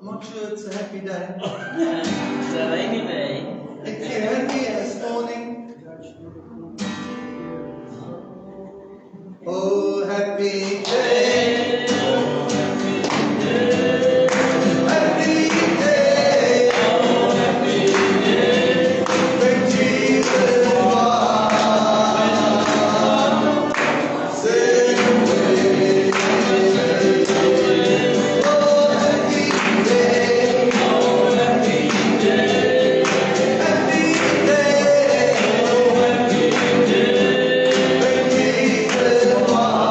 I'm not sure it's a happy day. It's a rainy day. If you're happy this morning, oh happy day, happy day, when Jesus was sent away. Oh happy day, happy day, when Jesus was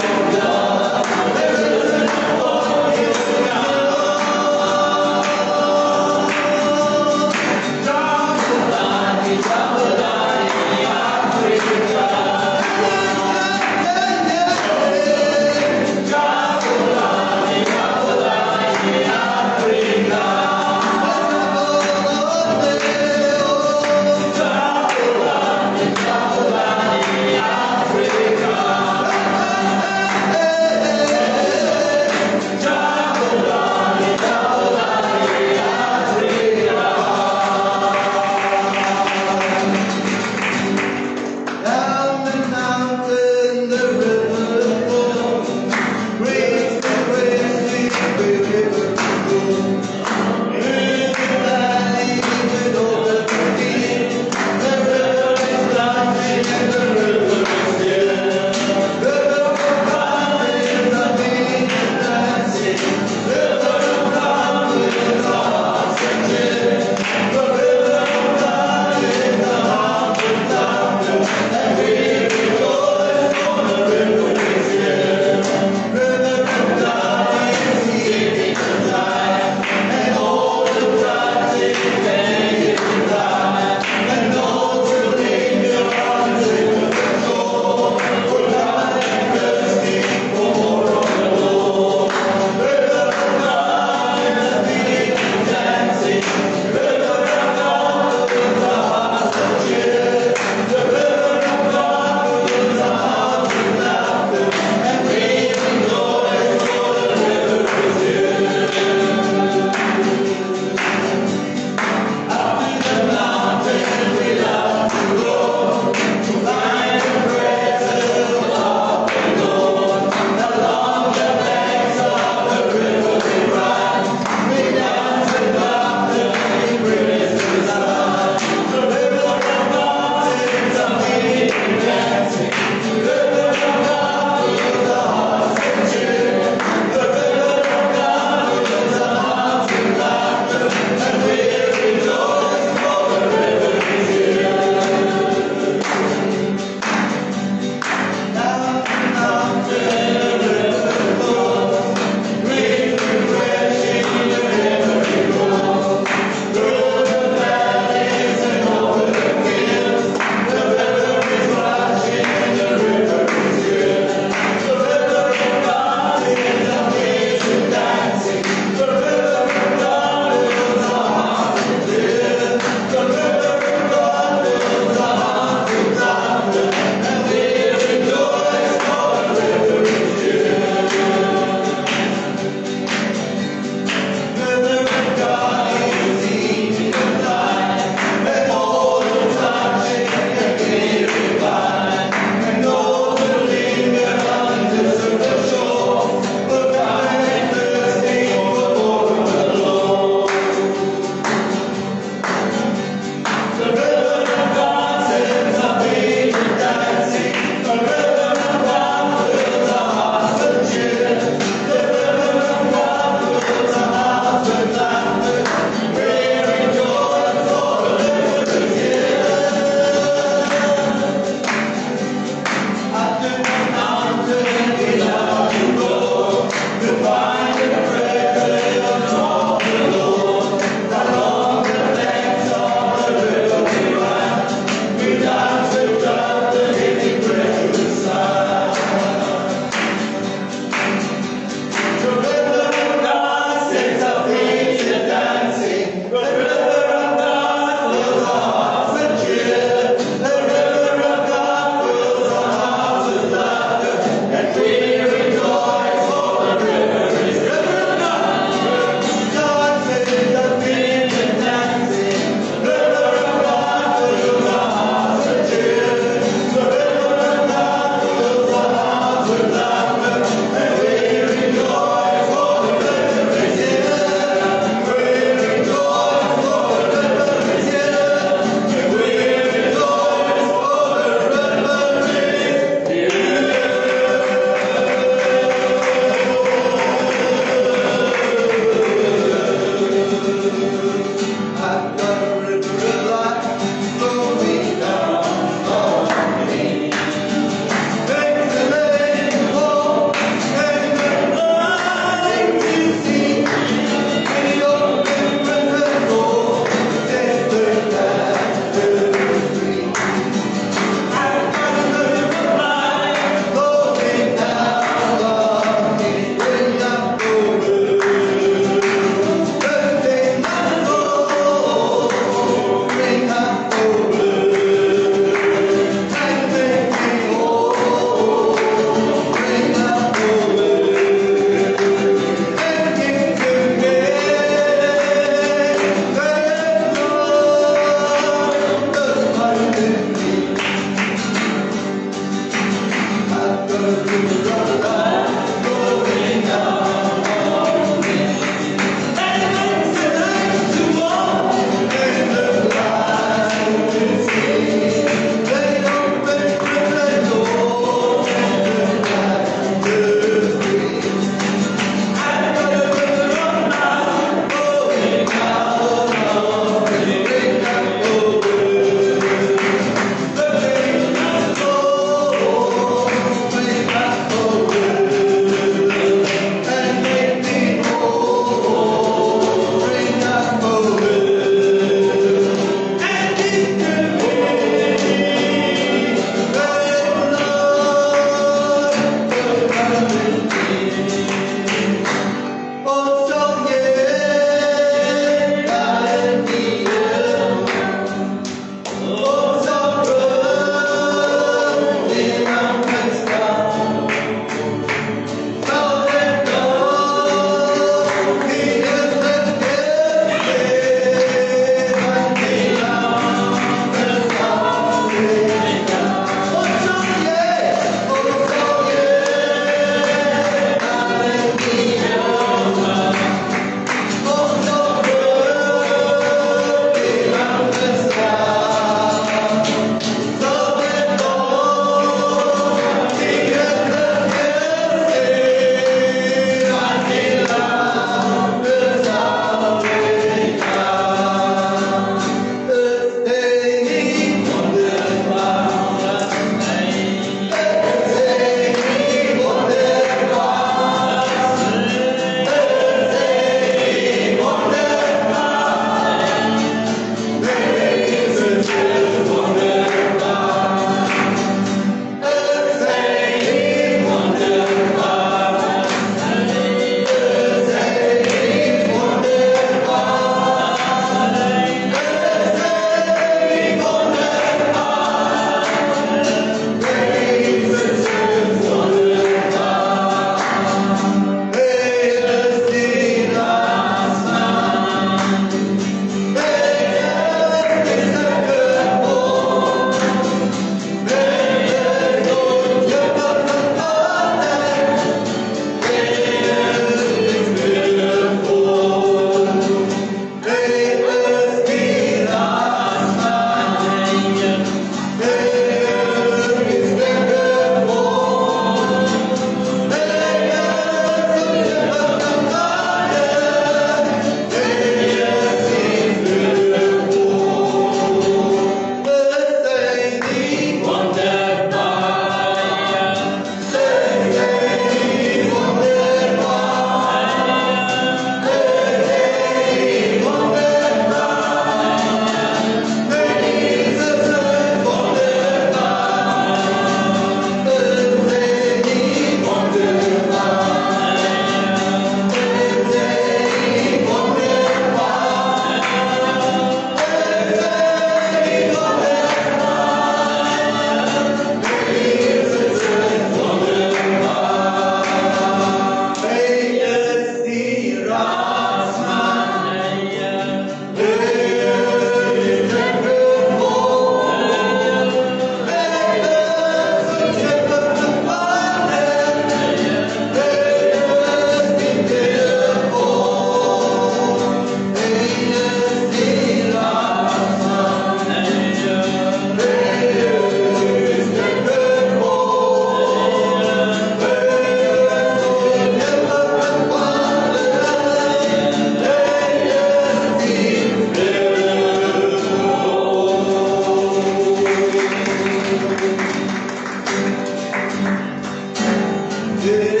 Free.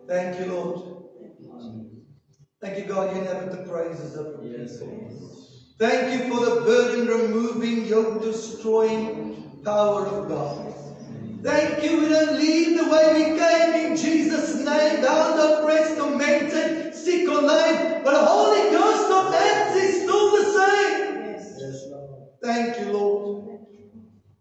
Thank you, Lord. Thank you, God, you inhabit the praises of your Yes, people. Lord. Thank you for the burden removed. yoke-destroying power of God. Thank you. We don't leave the way we came in Jesus' name, bound, oppressed, tormented, sick or lame. But the Holy Ghost of acts is still the same. Yes, Lord. Thank you, Lord.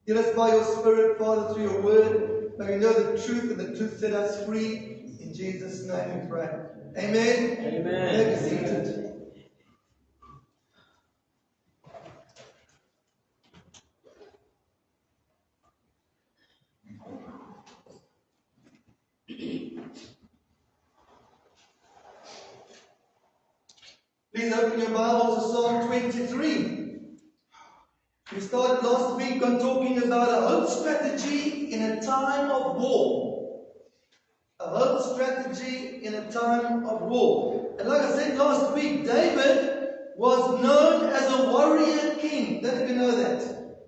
Give us by your Spirit, Father, through your word. May we know the truth, and the truth set us free. In Jesus' name we pray. Amen. Amen. May be seated. Please open your Bibles to Psalm 23. We started last week on talking about a hope strategy in a time of war. A hope strategy in a time of war. And like I said last week, David was known as a warrior king. Don't you know that?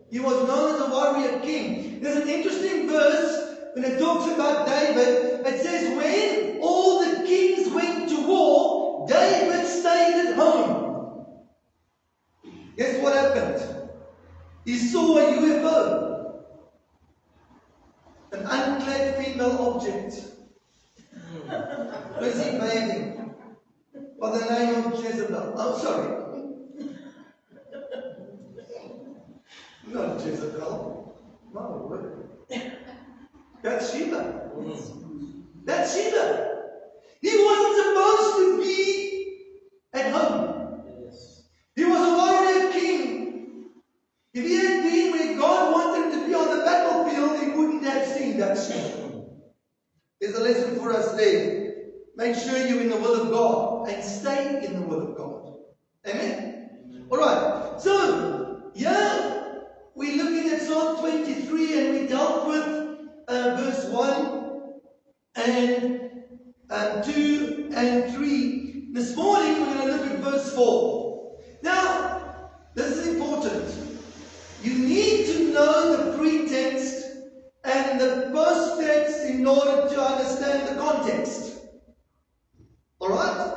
He was known as a warrior king. There's an interesting verse when it talks about David. It says, when all the kings went to war, David stayed at home. Guess what happened? He saw a UFO. An unclad female object. Was he bathing? By the name of Jezebel. Oh, sorry. Not Jezebel. No, what? Bathsheba. Bathsheba. He wasn't supposed to be at home. Yes. He was a warrior king. If he had been where God wanted him to be on the battlefield, he wouldn't have seen that scene. There's a lesson for us there. Make sure you're in the will of God and stay in the will of God. Amen? Alright, so here we're looking at Psalm 23 and we dealt with verse 1 and 2 and 3. This morning we're going to look at verse 4. Now, this is important. You need to know the pretext and the post-text in order to understand the context. Alright?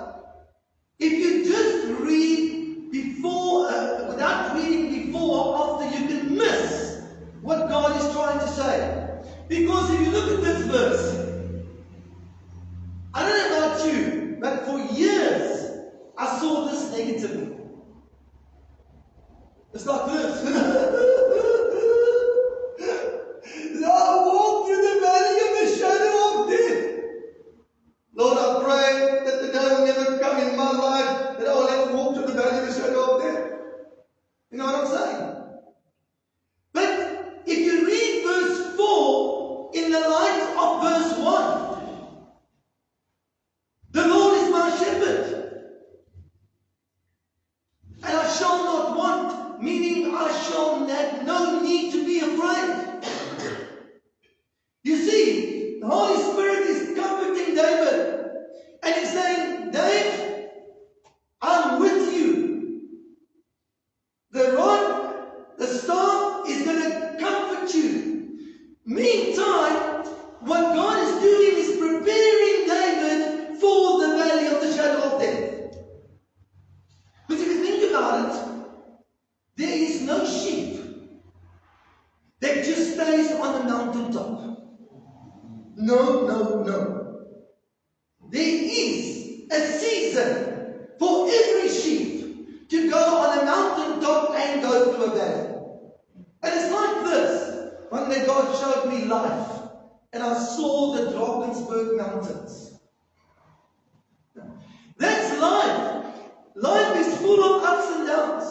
If you just read before, without reading before or after, you can miss what God is trying to say. Because if you look at this verse, I don't know about you, but for years I saw this negatively. It's like this. I walk through the valley of the shadow of death. Lord, I pray that the day will never come in my life that I will have to walk through the valley of the shadow of death. You know what I'm saying? But if you read verse 4 in the light of verse 1, the Lord is my shepherd, and I shall not want, meaning I shall have no need to be afraid. You see, the Holy Spirit is comforting David, and he's saying, Dave, I'm with you. The rod, the staff is going to comfort you. Meantime, what God is doing is preparing David for the valley of the shadow of death. But if you think about it, there is no sheep that just stays on the mountaintop. No, no, no. There is a season for every sheep to go on a mountaintop and go to a valley. And it's like this. One day God showed me life, and I saw the Drakensberg Mountains. That's life. Life is full of ups and downs.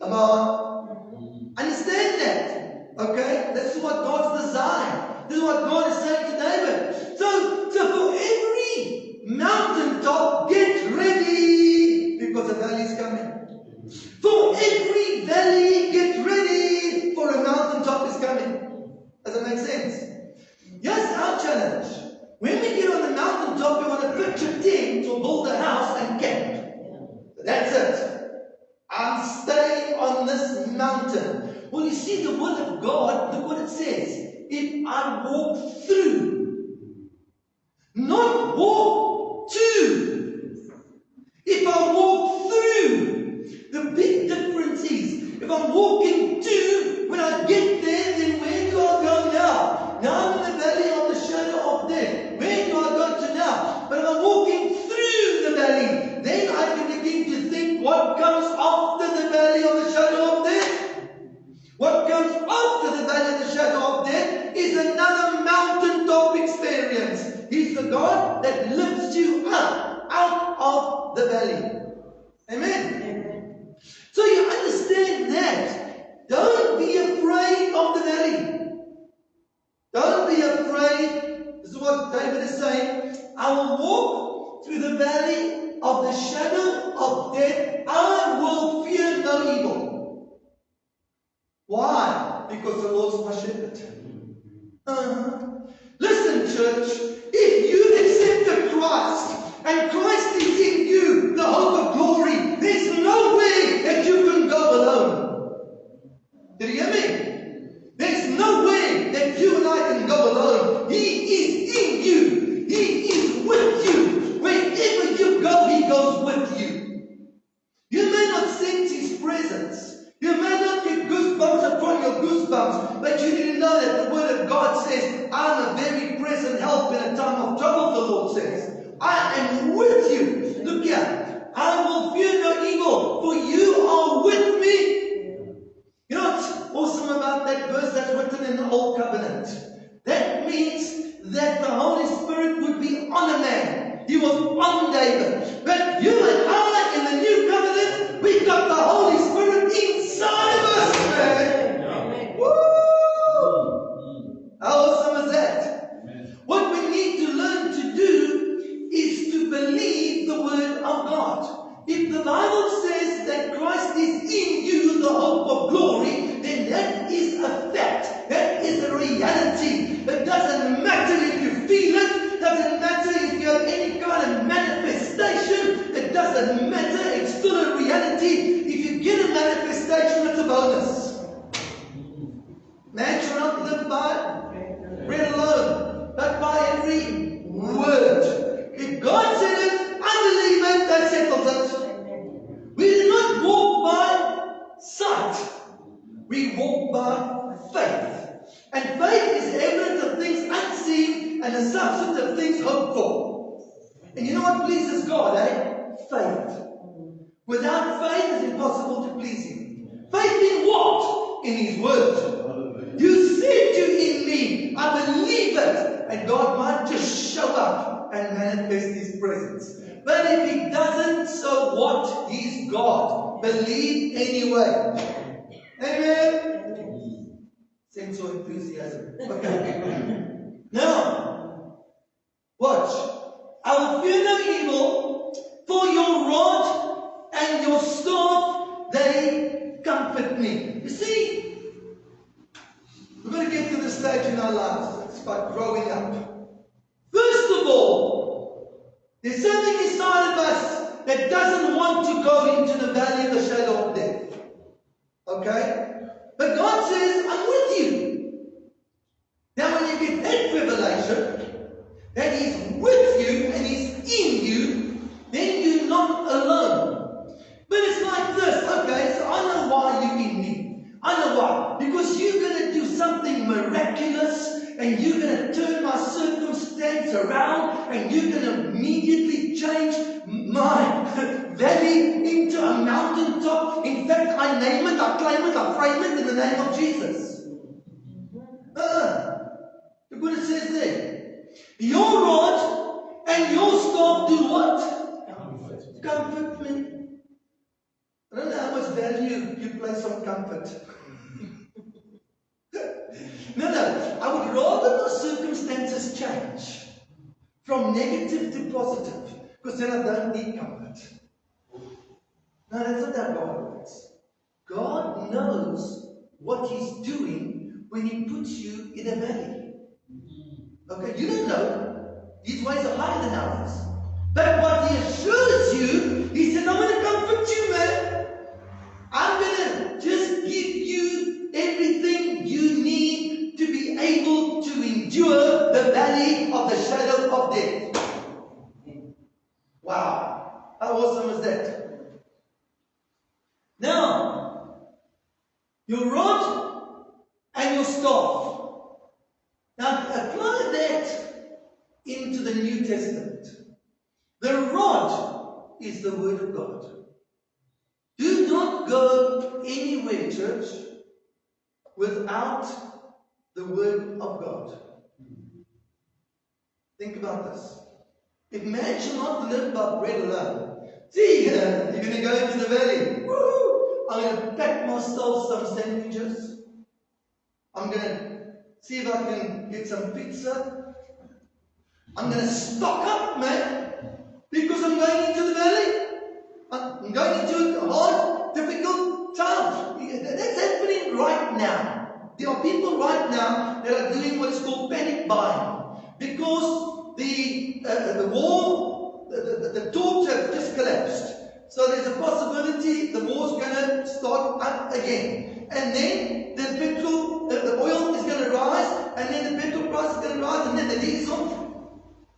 Come on. Understand that. Okay? This is what God's designed. This is what God is saying to David. So for every mountaintop, get ready, because a valley is coming. For every valley, get ready, for a mountaintop is coming. Does that make sense? Yes, our challenge. When we get on the mountaintop, we want to pitch a tent or build a house and camp. That's it. I'm staying on this mountain. Well, you see the word of God, look what it says. If I walk through, not walk to. If I walk through, the big difference is, if I'm walking to, What comes after the valley of the shadow of death is another mountaintop experience. He's the God that lifts you up out of the valley. Amen? So you understand that. Don't be afraid of the valley. Don't be afraid. This is what David is saying. I will walk through the valley of the shadow of death. I will fear no evil. Why? Because the Lord's my shepherd. Listen, church. If you accepted Christ and Christ is in you, the hope of glory, there's no way that you can go alone. Did you hear me? There's no way that you and I can go alone. He is in you. He is with you. Wherever you go, He goes with you. You may not sense His presence. You may not get goosebumps upon your goosebumps, but you need to know that the Word of God says, I'm a very present help in a time of trouble, the Lord says. I am with you. Look here. I will fear no evil, for you are with me. You know what's awesome about that verse that's written in the Old Covenant? That means that the Holy Spirit would be on a man. He was on David. But you and I, in the New Covenant, we got the Holy Spirit inside of us, man. Amen. Woo! How awesome is that? Amen. What we need to learn to do is to believe the Word of God. If the Bible says that Christ is in you, the hope of glory, then that is a fact. That is a reality. It doesn't matter if you feel it. It doesn't matter if you have any kind of manifestation. It doesn't matter. It's still a reality. If you get a manifestation, it's a bonus. Man shall not live by bread alone, but by every word. If God said it, I believe it, that settles it. We do not walk by sight. We walk by faith. And faith is the evidence of things unseen and the substance of things hoped for. And you know what pleases God, eh? Faith. Without faith, it's impossible to please Him. Faith in what? In His Word. You said you in me. I believe it. And God might just show up and manifest His presence. But if He doesn't, so what? He's God. Believe anyway. Amen? Sense of enthusiasm. Okay. Now, watch. I will fear no evil, for your rod and your staff, they comfort me. You see, we're going to get to the stage in our lives. It's about growing up. First of all, there's something inside of us that doesn't want to go into the valley of the shadow of death. Okay? But God says, I'm with you. Now when you get that revelation, that He's with you and He's in you, then you're not alone. But it's like this, okay, so I know why you're in me. I know why. Because you're going to do something miraculous and you're going to turn my circumstance around and you're going to immediately change my valley into a mountaintop. In fact, I name it, I claim it, I frame it in the name of Jesus. Look what it says there. Your rod and your staff do what? Comfort me. I don't know how much value you place on comfort. No. I would rather my circumstances change from negative to positive, because then I don't need comfort. No, that's not how God works. God knows what He's doing when He puts you in a valley. Okay, you don't know. His ways are higher than ours. But what He assures you, He said, I'm going to comfort you, man. I'm going to just give you everything you need to be able to endure the valley of the shadow of death. Wow. How awesome is that? Now, your rod and your staff. Now, apply that into the New Testament. The rod is the Word of God. Do not go anywhere, church, without the Word of God. Think about this. If man shall not live by bread alone, see, you're going to go into the valley. Woo! I'm going to pack myself some sandwiches. I'm going to see if I can get some pizza. I'm going to stock up, man, because I'm going into the valley. I'm going into a hard, difficult time. That's happening right now. There are people right now that are doing what is called panic buying. Because the war, the talks have just collapsed. So there's a possibility the war's going to start up again. And then the petrol, the oil is going to rise, and then the petrol price is going to rise, and then the diesel.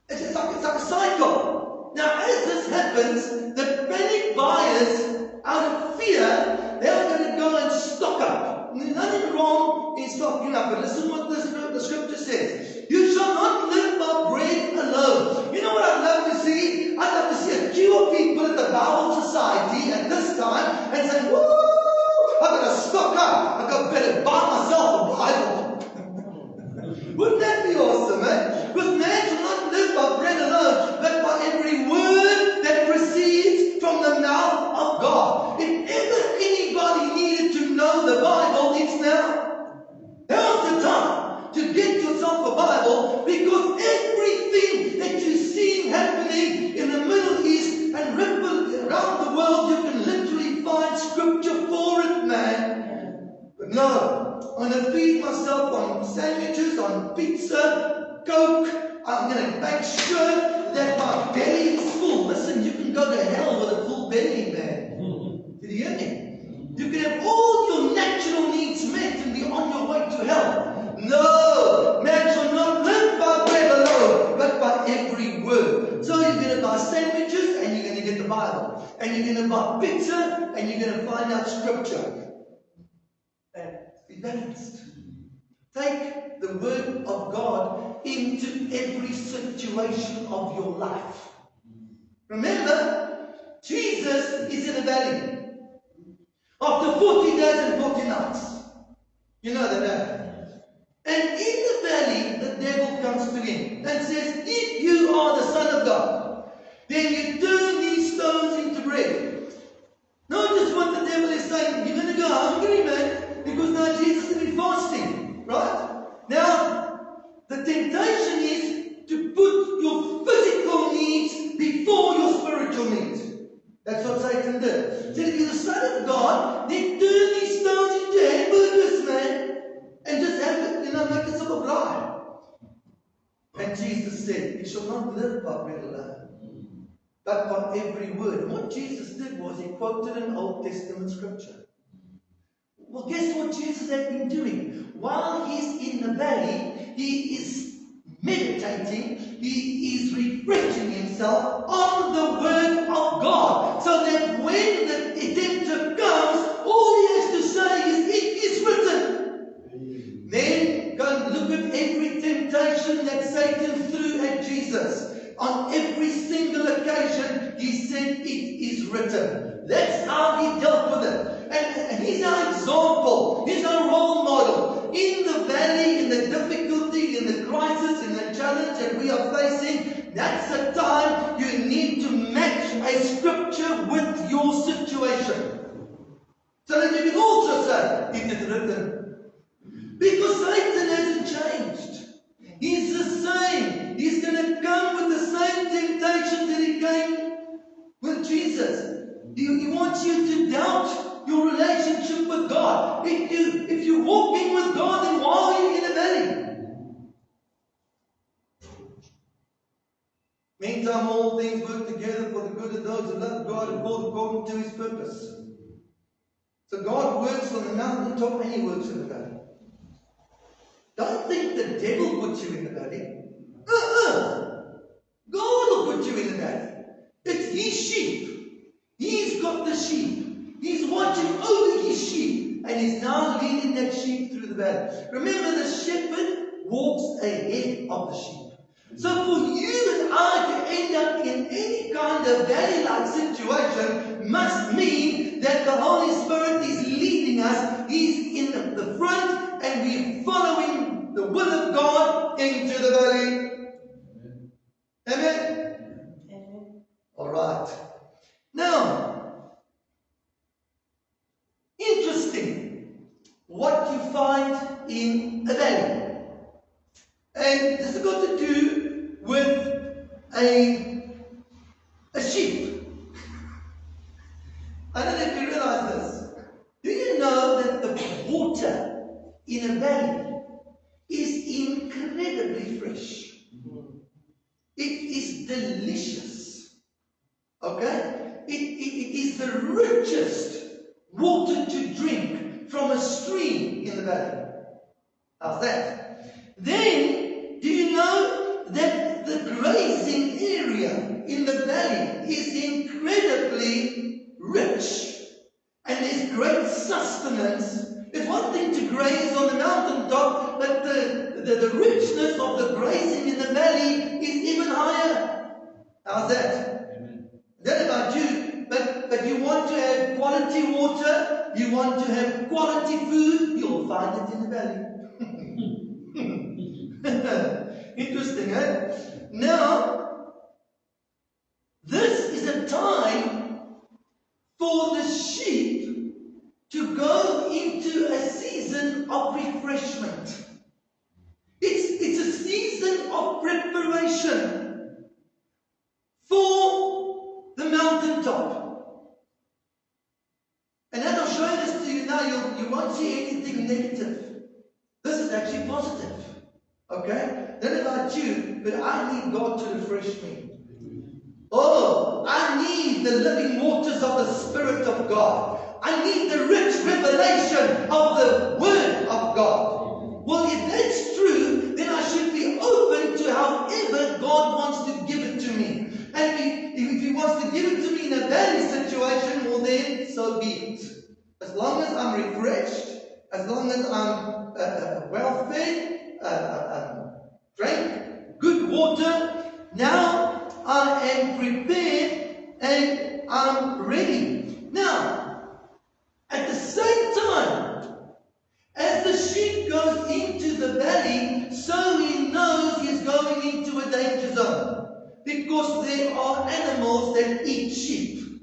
It's like a cycle. Now, as this happens, the panic buyers, out of fear, they are going to go and stock up. There's nothing wrong in stocking up, but listen what the scripture says. You shall not live by bread alone. You know what I'd love to see? I'd love to see a queue of people at the Bible Society at this time and say, woo, I've got to stock up. I've got to better buy myself a Bible. Wouldn't that be awesome, eh? Because man shall not live by bread alone, but by every word that proceeds from the mouth of God. If ever anybody needed to know the Bible, it's now. Now's the time to get yourself a Bible, because everything that you're seeing happening in the Middle East and ripple around the world, you can literally find scripture for it, man. But no, I'm going to feed myself on sandwiches, on pizza, Coke. I'm going to make sure that my belly is full. Listen, you can go to hell with a full belly, man. Did you hear me? You can have all your natural needs met and be on your way to hell. No, man shall not live by bread alone, but by every word. So you're going to buy sandwiches and you're going to get the Bible. And you're going to buy pizza and you're going to find out scripture. And be balanced. Take the word of God into every situation of your life. Remember, Jesus is in a valley. After 40 days and 40 nights. You know that. And in the valley, the devil comes to him and says, if you are the Son of God, then you turn these stones into bread. Notice what the devil is saying. You're going to go hungry, man, because now Jesus has been fasting. Right? Now, the temptation is to put your physical needs before your spiritual needs. That's what Satan did. He said, if you're the Son of God, then turn these stones into hamburgers, man. And just have it, make yourself a bride. And Jesus said, you shall not live by bread alone, but by every word. And what Jesus did was he quoted an Old Testament scripture. Well, guess what Jesus had been doing? While he's in the valley, he is meditating, he is refreshing himself on the Word of God. So that when the tempter comes, all he has to say is, it is written. Then go and look at every temptation that Satan threw at Jesus. On every single occasion, he said, it is written. That's how he dealt with it. And he's our example. He's our role model. In the valley, in the difficulty, in the crisis, in the challenge that we are facing, that's the time you need to match a scripture with your situation. So that you can also say, it is written. Because Satan hasn't changed. He's the same. He's going to come with the same temptations that he came with Jesus. He wants you to doubt your relationship with God. If you're walking with God, then why are you in a valley? Meantime, all things work together for the good of those who love God and called according to his purpose. So God works on the mountaintop and he works in the valley. Don't think the devil puts you in the valley. God will put you in the valley. It's his sheep. He's got the sheep. He's watching over his sheep. And he's now leading that sheep through the valley. Remember, the shepherd walks ahead of the sheep. So for you and I to end up in any kind of valley-like situation must mean that the Holy Spirit is leading us. He's in the front. find in a valley. And this has got to do with a sheep. I don't know if you realize this. Do you know that the water in a valley is incredibly fresh? It is delicious. Okay? It is the richest water to drink from a stream in the valley. How's that? Then, do you know that the grazing area in the valley is incredibly rich? And there's great sustenance. It's one thing to graze on the mountaintop, but the richness of the grazing in the valley is even higher. How's that? Amen. I don't know about you, but you want to have quality water, you want to have quality food, you'll find it in the valley. Interesting, eh? Now, this is a time for the sheep to go into a season of refreshment. It's a season of preparation for the mountaintop. And as I'll show this to you now, you won't see anything negative. This is actually positive. Okay? Don't know about you, but I need God to refresh me. Oh, I need the living waters of the Spirit of God. I need the rich revelation of the Word of God. Well, if that's true, then I should be open to however God wants to give it to me. And if He wants to give it to me in a valley situation, well then, so be it. As long as I'm refreshed, as long as I'm well fed, drank good water, now I am prepared and I'm ready. Now, at the same time, as the sheep goes into the valley, so he knows he's going into a danger zone. Because there are animals that eat sheep.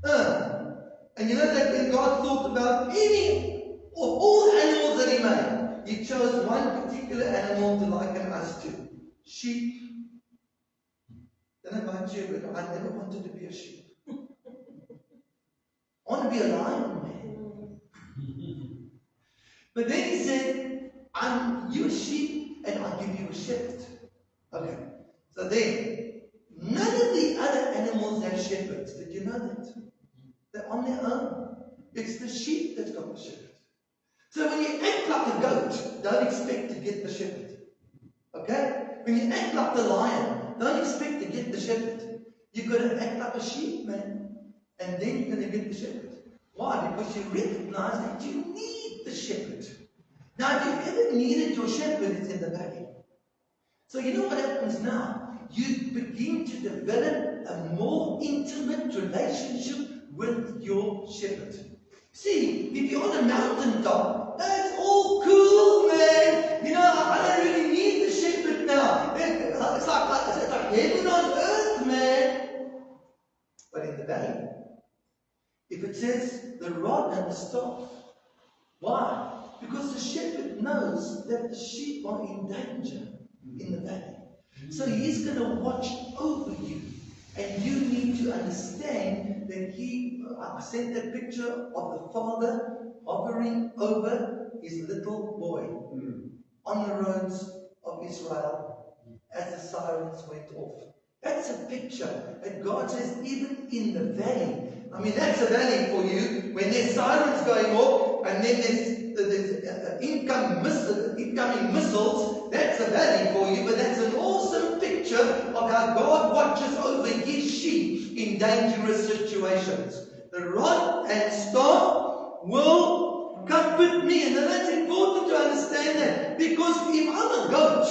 And you know that when God thought about any of all animals that He made, He chose one particular animal to liken us to. Sheep. I don't know about you, but I never wanted to be a sheep. I want to be a lion, man. But then He said, you're a sheep and I'll give you a shepherd. Okay. So then, none of the other animals have shepherds. Did you know that? They're on their own. It's the sheep that's got the shepherd. So when you act like a goat, don't expect to get the shepherd. Okay? When you act like the lion, don't expect to get the shepherd. You've got to act like a sheep, man. And then you're going to get the shepherd. Why? Because you recognize that you need the shepherd. Now, if you've ever needed your shepherd, it's in the valley. So you know what happens now? You begin to develop a more intimate relationship with your shepherd. See, if you're on a mountaintop, that's all cool, man. You know, I don't really need the shepherd now. It's like heaven on earth, man. But in the valley, if it says the rod and the staff, why? Because the shepherd knows that the sheep are in danger in the valley. So he's going to watch over you. And you need to understand that I sent that picture of the father hovering over his little boy on the roads of Israel as the sirens went off. That's a picture that God says, even in the valley. I mean, that's a valley for you when there's sirens going off and then there's incoming missiles. That's a valley for you, but that's an awesome picture of how God watches over His sheep in dangerous situations. The rod and staff will comfort me, and that's important to understand that, because if I'm a goat,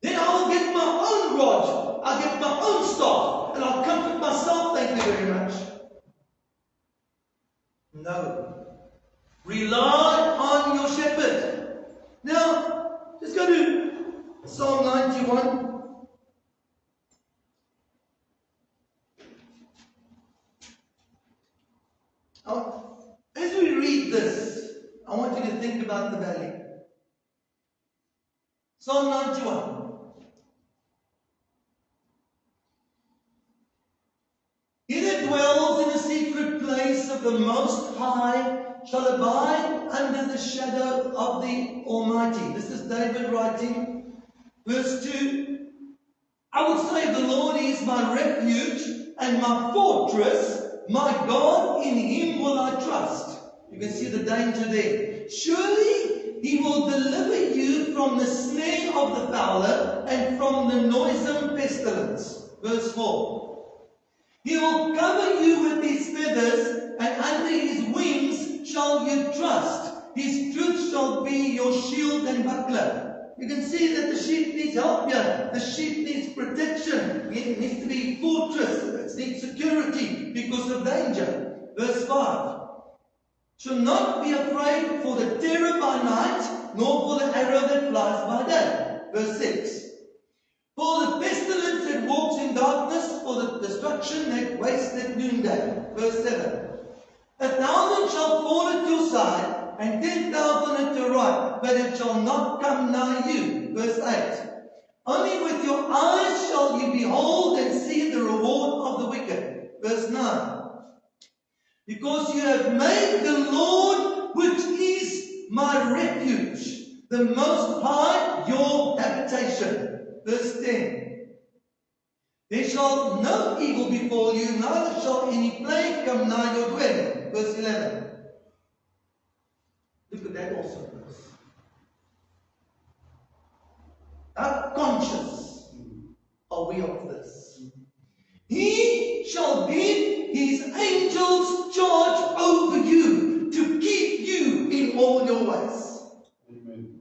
then I will get my own rod, I'll get my own staff, and I'll comfort myself. Thank you very much. No. Rely on your shepherd. Now, let's go to Psalm 91. As we read this, I want you to to think about the valley. Psalm 91. He that dwells in the secret place of the Most High shall abide under the shadow of the Almighty. This is David writing. Verse 2. I will say the Lord is my refuge and my fortress, my God, in him will I trust. You can see the danger there. Surely he will deliver you from the snare of the fowler and from the noisome pestilence. Verse 4. He will cover you with his feathers, and under his wings shall you trust. His truth shall be your shield and buckler. You can see that the sheep needs help here. The sheep needs protection. It needs to be fortress. It needs security because of danger. Verse 5. Shall not be afraid for the terror by night, nor for the arrow that flies by day. Verse 6. For the pestilence that walks in darkness, for the destruction that wastes at noonday. Verse 7. 1,000 shall fall at your side, and 10,000 at your right, but it shall not come nigh you. Verse 8. Only with your eyes shall you behold and see the reward of the wicked. Verse 9. Because you have made the Lord, which is my refuge, the Most High, your habitation. Verse 10. There shall no evil befall you, neither shall any plague come nigh your dwelling. Verse 11. Look at that also verse. How conscious are we of this? He shall give his angels charge over you to keep you in all your ways. Amen.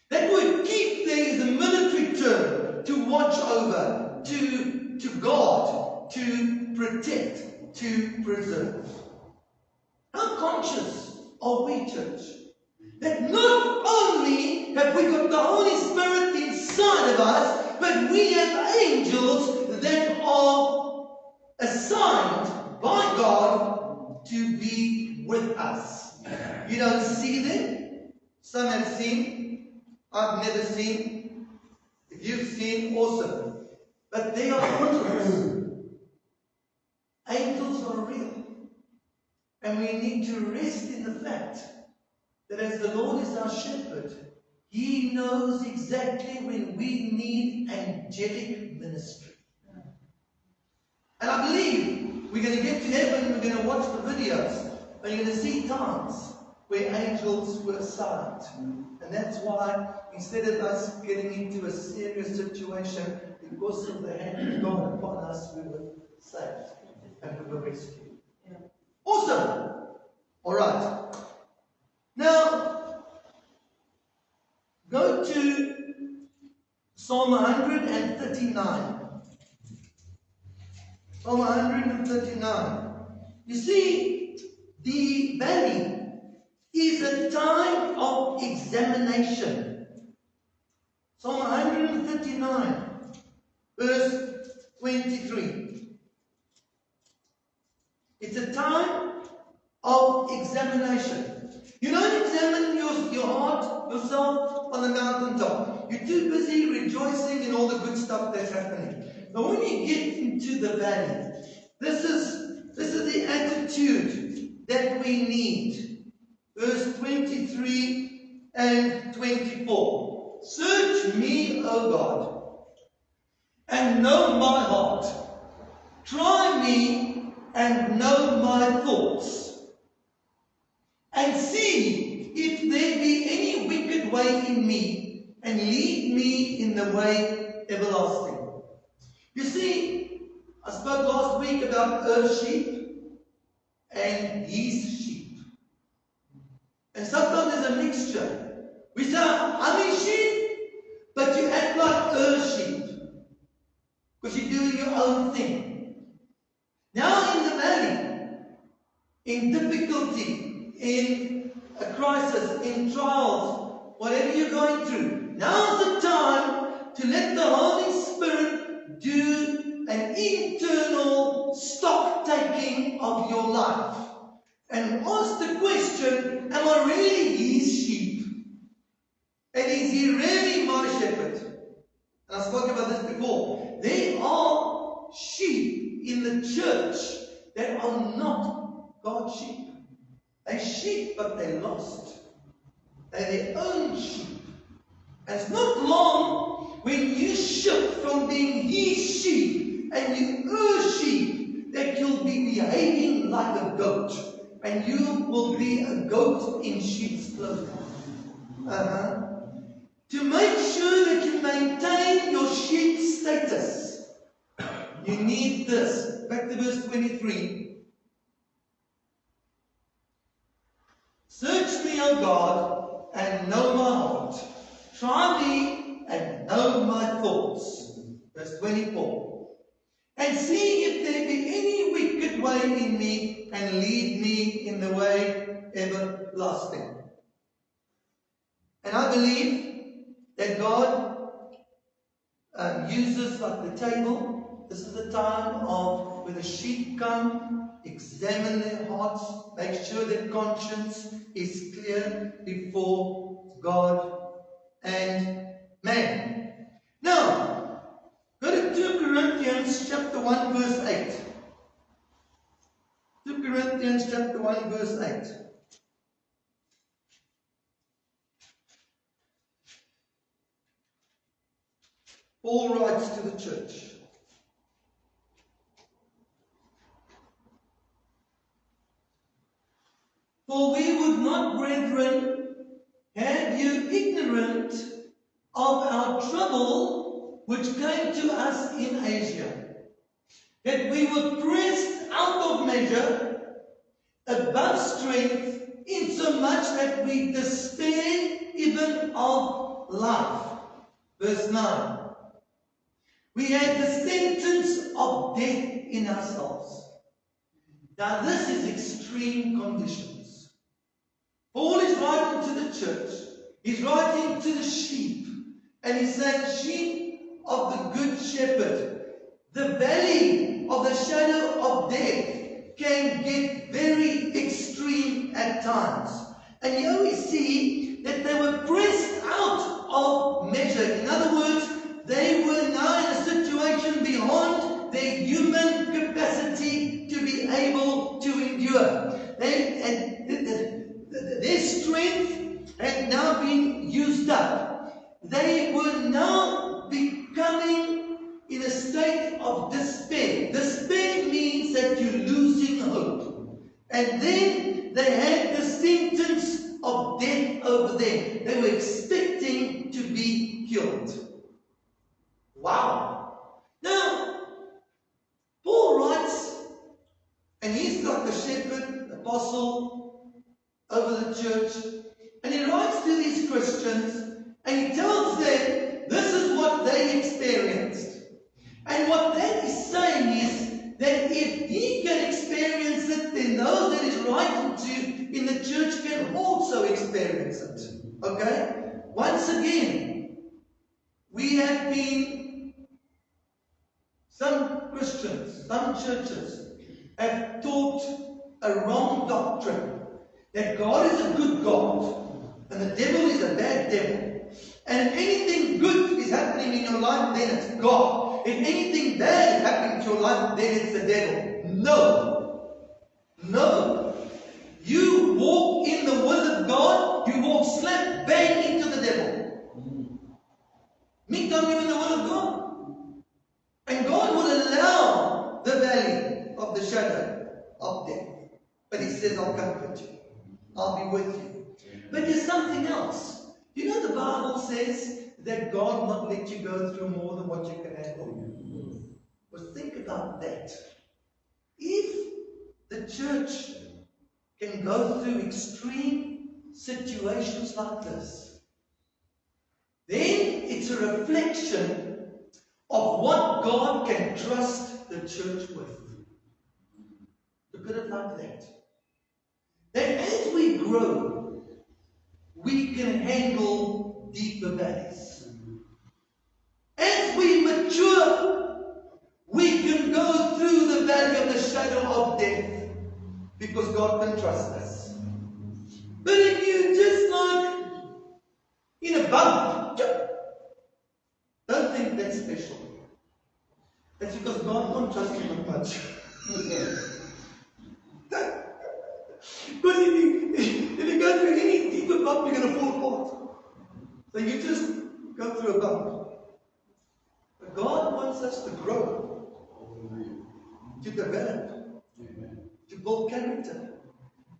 That word keep there is a military term, to watch over, to guard, to protect, to preserve. How conscious are we, church? That not only have we got the Holy Spirit inside of us, but we have angels that are assigned by God to be with us. You don't see them. Some have seen. I've never seen. If you've seen, awesome. But they are angels. Angels are real. And we need to rest in the fact that as the Lord is our shepherd, He knows exactly when we need angelic ministry. And I believe we're going to get to heaven, we're going to watch the videos, and you're going to see times where angels were assigned. And that's why, instead of us getting into a serious situation, because of the hand of God upon us, we were saved and we were rescued. Awesome! Alright. Now, go to Psalm 139. Psalm 139. You see, the valley is a time of examination. Psalm 139, verse 23. It's a time of examination. You don't examine your heart, yourself, on the mountaintop. You're too busy rejoicing in all the good stuff that's happening. But when you get into the valley, this is the attitude that we need. Verse 23 and 24. Search me, O God, and know my heart. Try me and know my thoughts, and see if there be any wicked way in me, and lead me in the way everlasting. You see, I spoke last week about Earth's sheep and his sheep. And sometimes there's a mixture. We say, I'm his sheep, but you act like Earth's sheep, because you're doing your own thing. Now in the valley, in difficulty, in a crisis, in trials, whatever you're going through, now's the time to let the Holy Spirit do an internal stock taking of your life. And ask the question, am I really His And is He really my shepherd? And I spoke about this before. There are sheep in the church that are not God's sheep. They're sheep, but they're lost. They're their own sheep. And it's not long when you shift from being His sheep and you her sheep that you'll be behaving like a goat. And you will be a goat in sheep's clothing. To make sure that you maintain your sheep status, you need this. Back to verse 23. Search me, O God, and know my heart. Try me and know my thoughts. Verse 24. And see if there be any wicked way in me, and lead me in the way everlasting. And I believe that God uses like the table. This is the time of when the sheep come, examine their hearts, make sure their conscience is clear before God and man. Now, go to 2 Corinthians chapter 1 verse 8. 2 Corinthians chapter 1 verse 8. Paul writes to the church. For we would not, brethren, have you ignorant of our trouble which came to us in Asia, that we were pressed out of measure, above strength, insomuch that we despaired even of life. Verse 9. We had the sentence of death in ourselves. Now this is extreme conditions. Paul is writing to the church. He's writing to the sheep. And he's saying, sheep of the good shepherd. The valley of the shadow of death can get very extreme at times. And here we see that they were pressed out of measure. In other words, they were now in a situation beyond their human capacity to be able to endure. Their strength had now been used up. They were now becoming in a state of despair. Despair means that you're losing hope. And then they had the sentence of death over them. They were expecting to be killed. Wow. Now, Paul writes, and he's like the shepherd, apostle, over the church, and he writes to these Christians, and he tells them, this is what they experienced. And what that is saying is, that if he can experience it, then those that he's writing to in the church can also experience it. Okay? Once again, we have been some Christians, some churches have taught a wrong doctrine that God is a good God and the devil is a bad devil. And if anything good is happening in your life, then it's God. If anything bad is happening to your life, then it's the devil. No. No. You walk in the will of God, you walk slap bang into the devil. Me don't even the will of God. And God will allow the valley of the shadow of death. But He says, I'll comfort you. I'll be with you. But there's something else. You know the Bible says that God will not let you go through more than what you can handle. But think about that. If the church can go through extreme situations like this, then it's a reflection of what God can trust the church with. Look at it like that. That as we grow, we can handle deeper valleys. As we mature, we can go through the valley of the shadow of death because God can trust us. But if you just like in a bug much. Because if you go through any deeper bump, you're going to fall apart. So you just go through a bump. But God wants us to grow, to develop, to build character,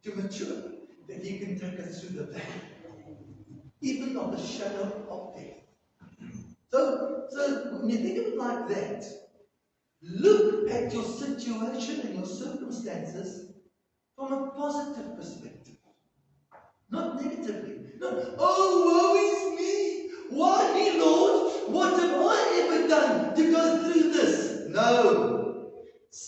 to mature, that He can take us through the valley, even on the shadow of death. So when you think of it like that, look at your situation and your circumstances from a positive perspective, not negatively. Not, oh, woe is me! Why me, Lord? What have I ever done to go through this? No.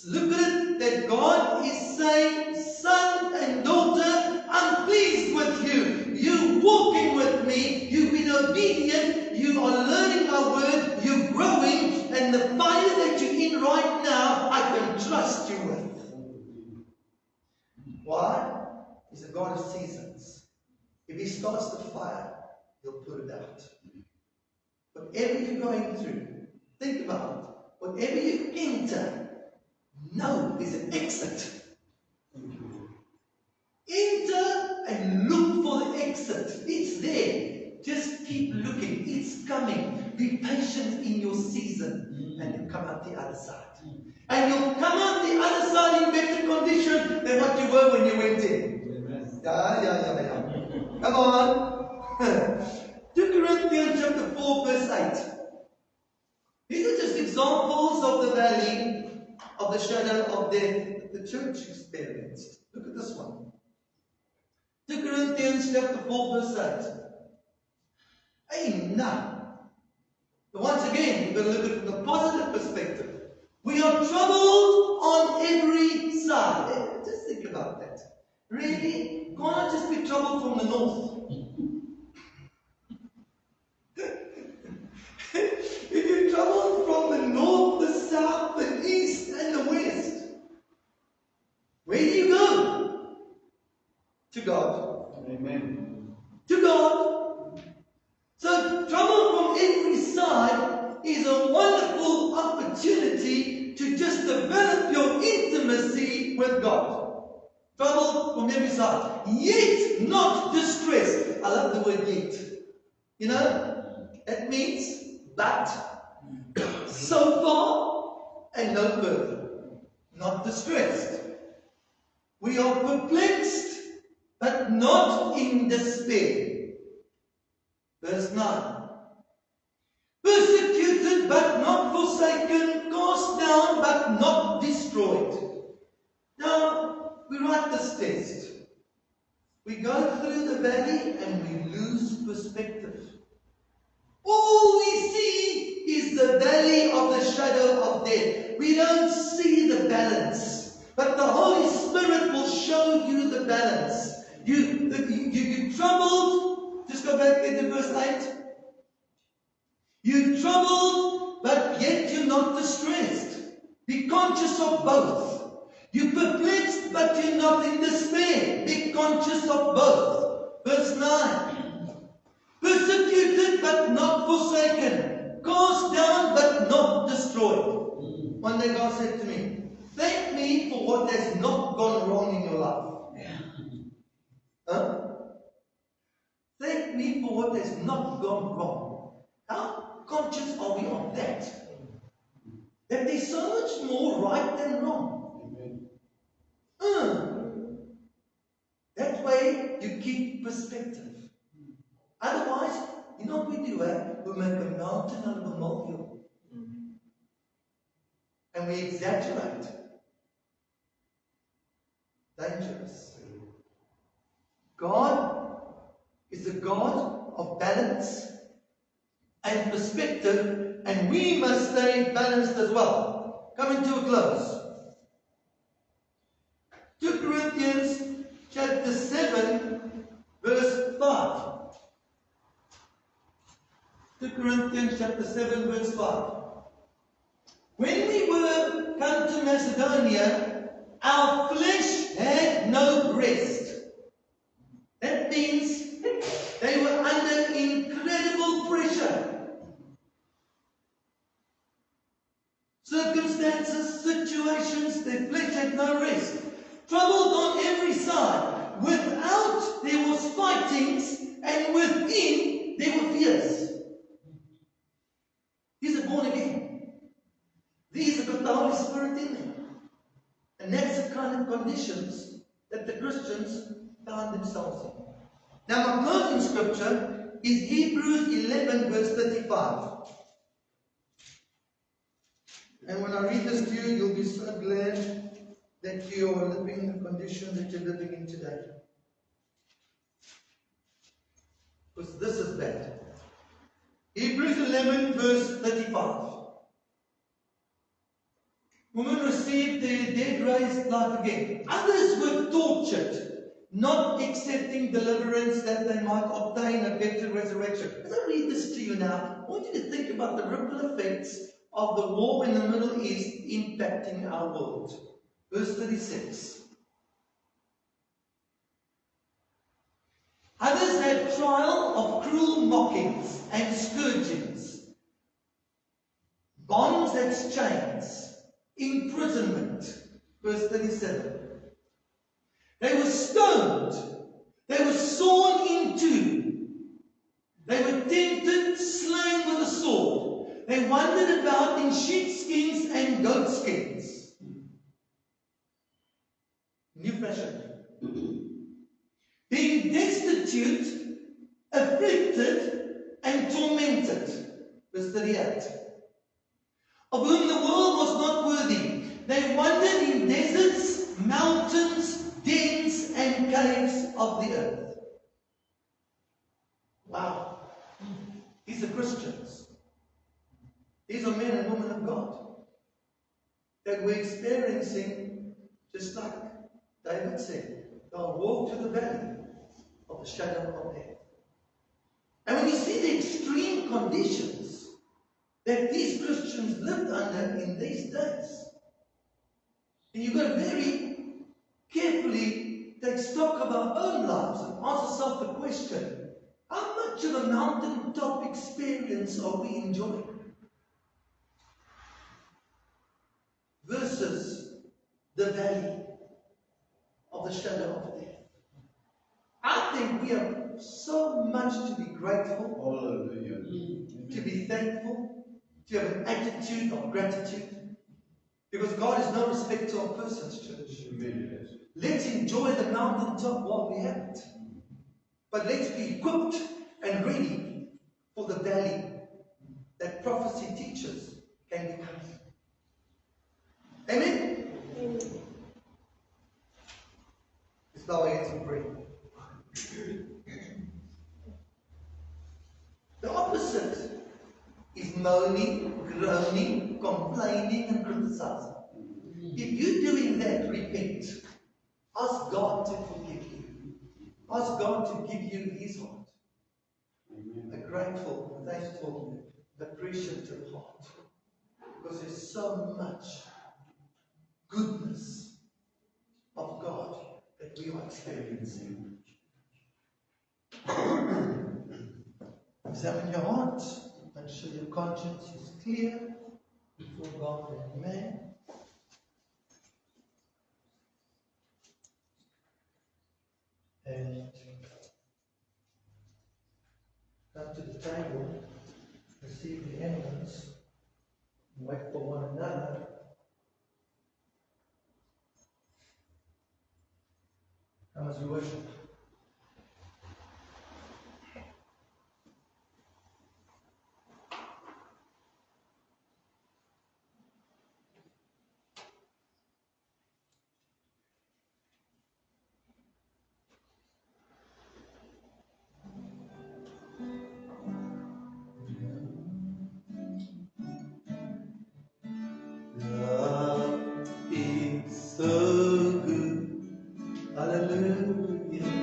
Look at it that God is saying, son and daughter, I'm pleased with you. You're walking with me. You've been obedient. You are learning my word. You're growing. And the fire that you're in right now, I can trust you with. Why? He's a God of seasons. If He starts the fire, He'll put it out. Whatever you're going through, think about it. Whatever you enter, know there's an exit. Enter and look for the exit. It's there. Just keep looking. It's coming. Be patient in your season, and you'll come out the other side. And you'll come out the other side in better condition than what you were when you went in. Yeah. Come on. 2 Corinthians chapter 4 verse 8. These are just examples of the valley of the shadow of death the church experienced. Look at this one. 2 Corinthians chapter 4 verse 8. Amen. But once again, we've got to look at it from the positive perspective. We are troubled on every side. Just think about that. Really? Can't just be troubled from the north. If you're troubled from the north, the south, the east, and the west, where do you go? To God. Amen. To God. So trouble from every side is a wonderful opportunity to just develop your intimacy with God. Trouble from every side. Yet not distressed. I love the word yet. You know, that means but, so far, and no further. Not distressed. We are perplexed, but not in despair. Verse 9. Persecuted, but not forsaken. Cast down, but not destroyed. Now, we write this test. We go through the valley and we lose perspective. All we see is the valley of the shadow of death. We don't see the balance. But the Holy Spirit will show you the balance. You're troubled. Just go back into verse 8. You're troubled, but yet you're not distressed. Be conscious of both. You're perplexed, but you're not in despair. Be conscious of both. Verse 9. Persecuted, but not forsaken. Cast down, but not destroyed. One day God said to me, thank me for what has not gone wrong in your life. Huh? Thank me for what has not gone wrong. How conscious are we of that? That there's so much more right than wrong. That way you keep perspective. Otherwise, you know what we do, we make a mountain out of a molehill. And we exaggerate. Dangerous. God is a God of balance and perspective, and we must stay balanced as well. Coming to a close. 2 Corinthians chapter 7, verse 5. 2 Corinthians chapter 7 verse 5. When we were come to Macedonia, our flesh had no rest. That means they were under incredible pressure. Circumstances, situations, aspirations, their flesh had no rest. Troubled on every side. Without there was fightings, and within there were fears. These are born again. These have got the Holy Spirit in them. And that's the kind of conditions that the Christians found themselves in. Now my closing scripture is Hebrews 11 verse 35. And when I read this to you, you'll be so glad that you are living in the conditions that you're living in today. Because this is bad. Hebrews 11 verse 35. Women received their dead raised life again. Others were tortured, not accepting deliverance that they might obtain a better resurrection. As I read this to you now, I want you to think about the ripple effects of the war in the Middle East impacting our world. Verse 36. Others had trial of cruel mockings and scourgings, bonds and chains, imprisonment. Verse 37. They were stoned. They were sawn in two. They were tempted, slain with a sword. They wandered about in sheepskins and goatskins. New fashion. Being destitute, afflicted, and tormented. Verse 38. Of whom the world was not worthy. They wandered in deserts, mountains, dens, and caves of the earth. Wow. These are Christians. These are men and women of God that we're experiencing, just like David said, they'll walk through the valley of the shadow of death. And when you see the extreme conditions that these Christians lived under in these days, and you've got to very carefully take stock of our own lives and ask yourself the question, how much of a mountaintop experience are we enjoying? Versus the valley of the shadow of death. I think we have so much to be grateful, to be thankful, to have an attitude of gratitude. Because God is no respecter of persons, church. Let's enjoy the mountaintop while we have it. But let's be equipped and ready for the valley that prophecy teaches can become. Amen? Amen. Let's bow our heads and pray. The opposite is moaning, groaning, complaining, and criticizing. If you're doing that, repent. Ask God to forgive you. Ask God to give you His heart. A grateful, thankful, appreciative heart. Because there's so much goodness of God that we are experiencing. Examine your heart. Make sure your conscience is clear before God and man. And come to the table, receive the elements, and wait for one another. Come as we worship. God is so good. Hallelujah.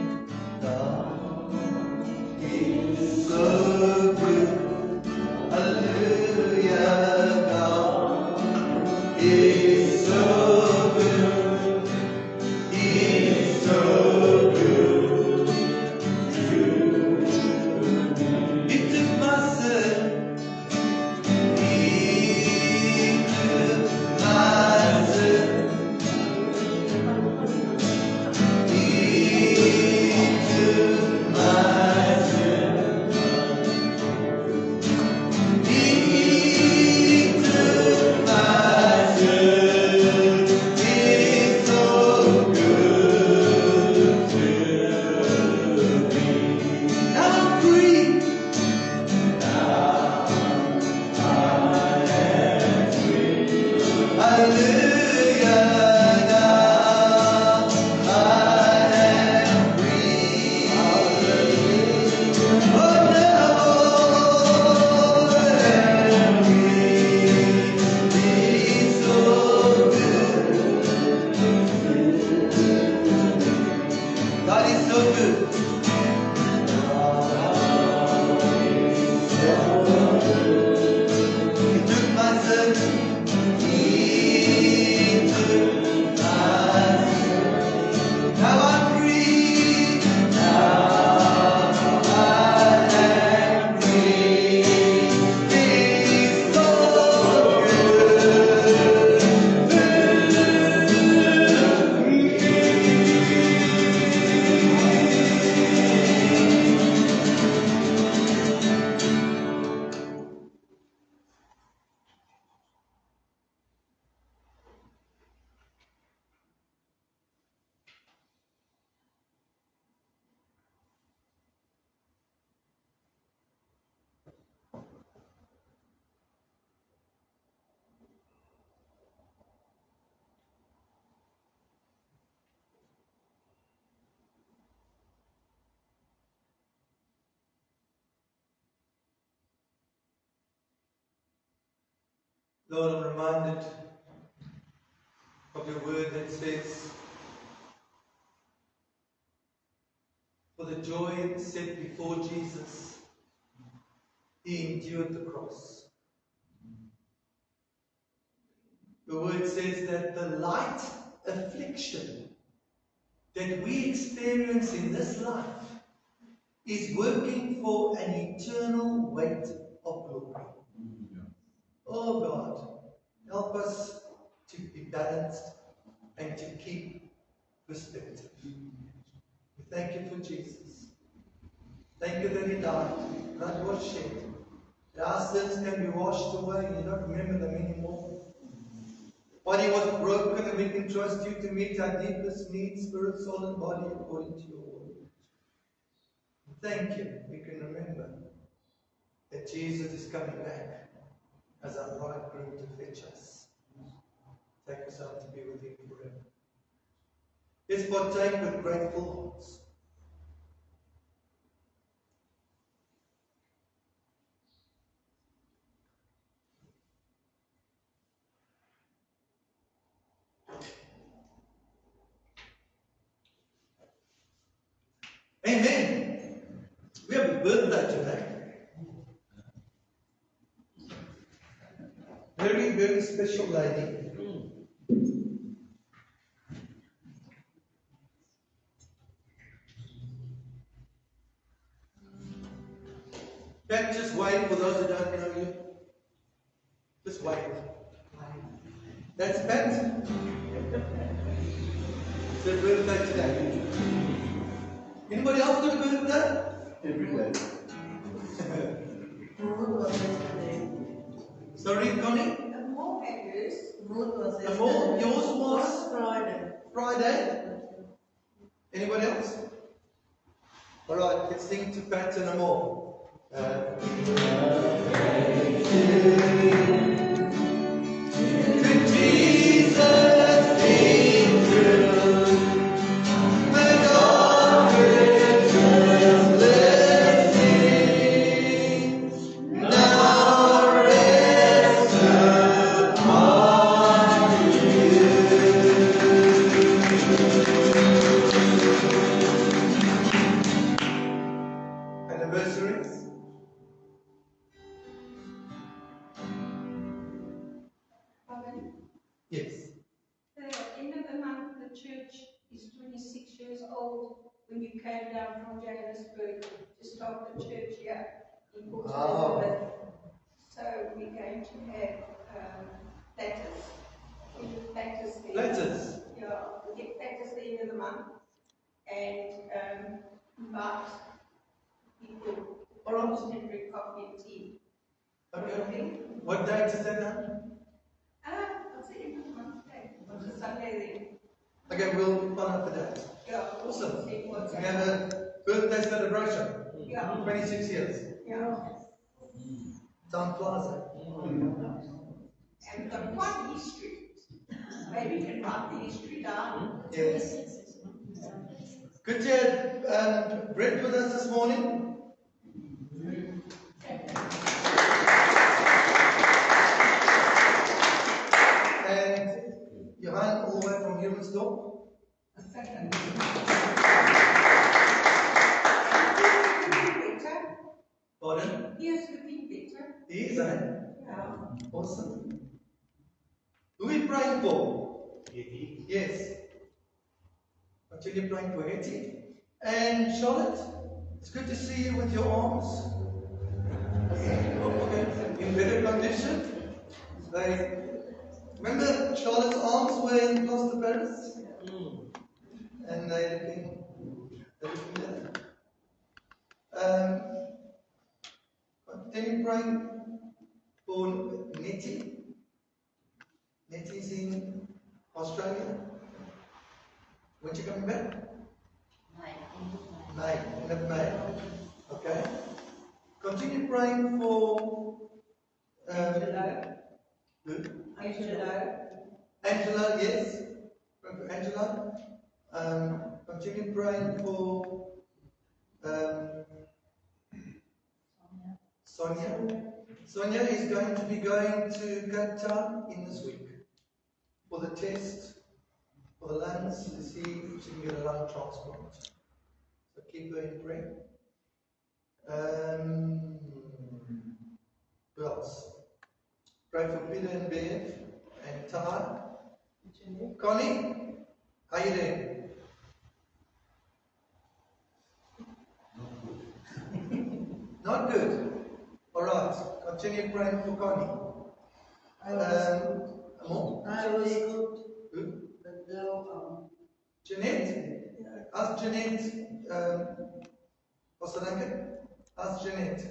Lord, I'm reminded of your word that says, for the joy set before Jesus, he endured the cross. The word says that the light affliction that we experience in this life is working for an eternal weight of glory. Oh God, help us to be balanced and to keep perspective. We thank you for Jesus. Thank you that he died, blood was shed, that our sins can be washed away and you don't remember them anymore. Body was broken and we can trust you to meet our deepest needs, spirit, soul, and body according to your word. Thank you. We can remember that Jesus is coming back as our bridegroom to fetch us. Take us out to be with him forever. Let's partake with grateful hearts. Amen. We have a birthday today. Very, very special lady. Pat, just wait for those who don't know you. Just wait. That's Pat. It's her birthday today. Anybody else got a birthday? Every day. Sorry, Connie? More yours. Amor, yours was Friday. Friday. Anybody else? All right, let's sing to Pat and Amor. To Jesus be true, and all creatures listening. Now rest upon anniversaries. Yes. The end of the month, the church is 26 years old when you came down from Johannesburg to start the church here in Port Elizabeth. So we're going to have platters. We do platters there. Letters. Yeah, we get platters at the end of the month and invite people and drink coffee and tea. Okay. What date is that now? What's the end of the month today? What's the Sunday then? Okay, we'll find out for that. Yeah. Awesome. See what's We have a birthday celebration. Yeah. 26 years. Yeah. Town Plaza. And we've got quite history. Maybe you can write the history down. Yes. Good to have Brett with us this morning. And Johan, all the way from Humansdorp. Pardon? Yes, looking better. He is, eh? Yeah. Awesome. Who are we praying for? Yes. Continue praying for Hetty. And Charlotte, it's good to see you with your arms. Okay. In better condition. Remember Charlotte's arms were in plaster Paris? And they're looking better. Continue praying for Nettie. Nettie's in Australia. When's she coming back? May, end of May. Okay. Continue praying for Angela. who? Angela. Angela, yes. Pray for Angela. Continue praying for Sonia. Sonia is going to be going to Cape Town in this week for the test for the lungs to see if she can get a lung transplant. So keep her in prayer. Who else? Pray for Peter and Bev and Ty. Connie, how you doing? Not good. All right. Continue praying for Connie. More? I was good, Who? but now Jeanette? Ask Jeanette. What's the name? Ask Jeanette.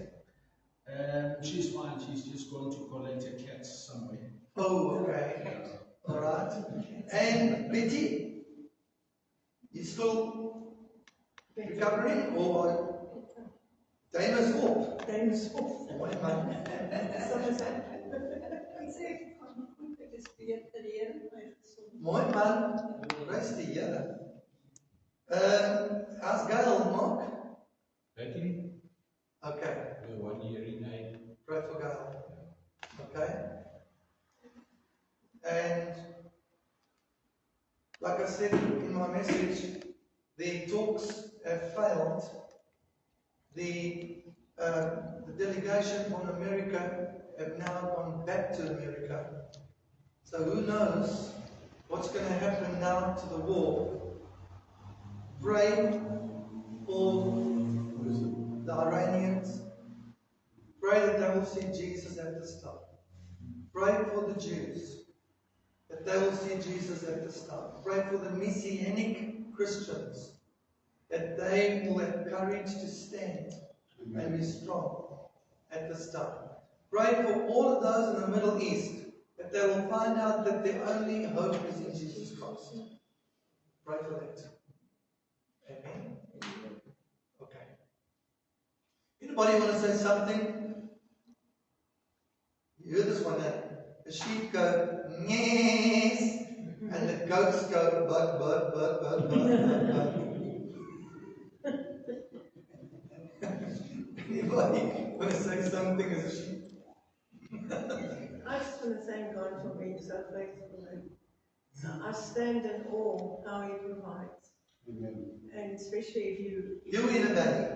She's fine. She's just going to collect her cats somewhere. Oh, okay. All right. And Betty? You still recovering or? Damus Hope. Damus Hope. Mooi man. Mooi man. Praise die Here. As Gail, Mark? Becky? Okay. 1 year in aid. Pray for Gail. Okay. And like I said in my message, the talks have failed. The delegation from America have now gone back to America. So who knows what's going to happen now to the war. Pray for the Iranians. Pray that they will see Jesus at this time. Pray for the Jews, that they will see Jesus at this time. Pray for the Messianic Christians, that they will have courage to stand and be strong at this time. Pray for all of those in the Middle East, that they will find out that their only hope is in Jesus Christ. Pray for that. Amen. Okay. Anybody want to say something? You heard this one, the sheep go, yes, and the goats go, but. Anybody want to say something as a sheep? I just want to thank God for being so faithful. And I stand in awe how He provides. Amen. And especially if you... You in a valley.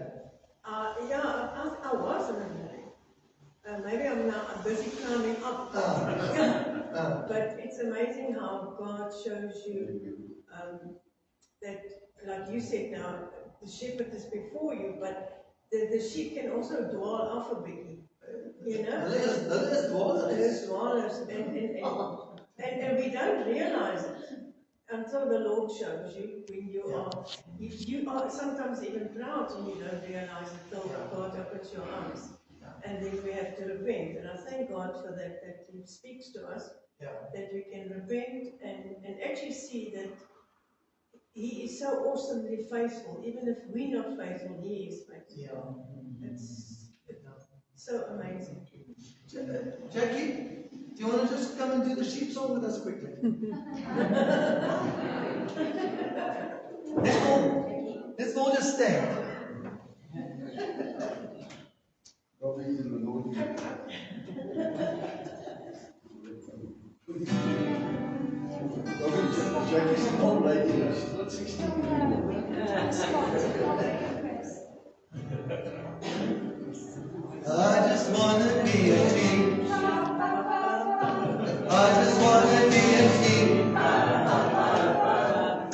Yeah, I was in a valley. Maybe I'm now busy climbing up. But it's amazing how God shows you that, like you said now, the shepherd is before you, but the sheep can also dwell off a bit. You know? Those Dwellers. And we don't realize it until the Lord shows you when you are sometimes even proud and you don't realize it until God opens your eyes. And then we have to repent. And I thank God for that He speaks to us, that we can repent and actually see that He is so awesomely faithful. Even if we're not faithful, He is faithful. It's so amazing. Jackie, do you want to just come and do the sheep song with us quickly? Let's all just stand. Jackie's an old lady, she's not 16 anymore. I just want to be a sheep. I just want to be a sheep.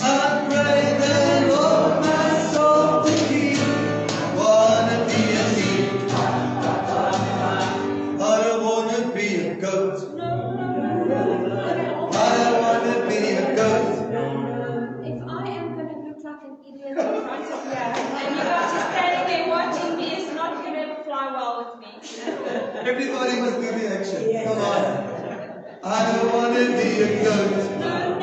I pray the Lord my soul to keep. I want to be a sheep. I don't want to be a goat. I don't want to be a goat. If I am going to look like an idiot in front of you, and you guys are standing there watching me, it's not going to fly well with me. Everybody must do the action. Come on. I don't want to be a goat.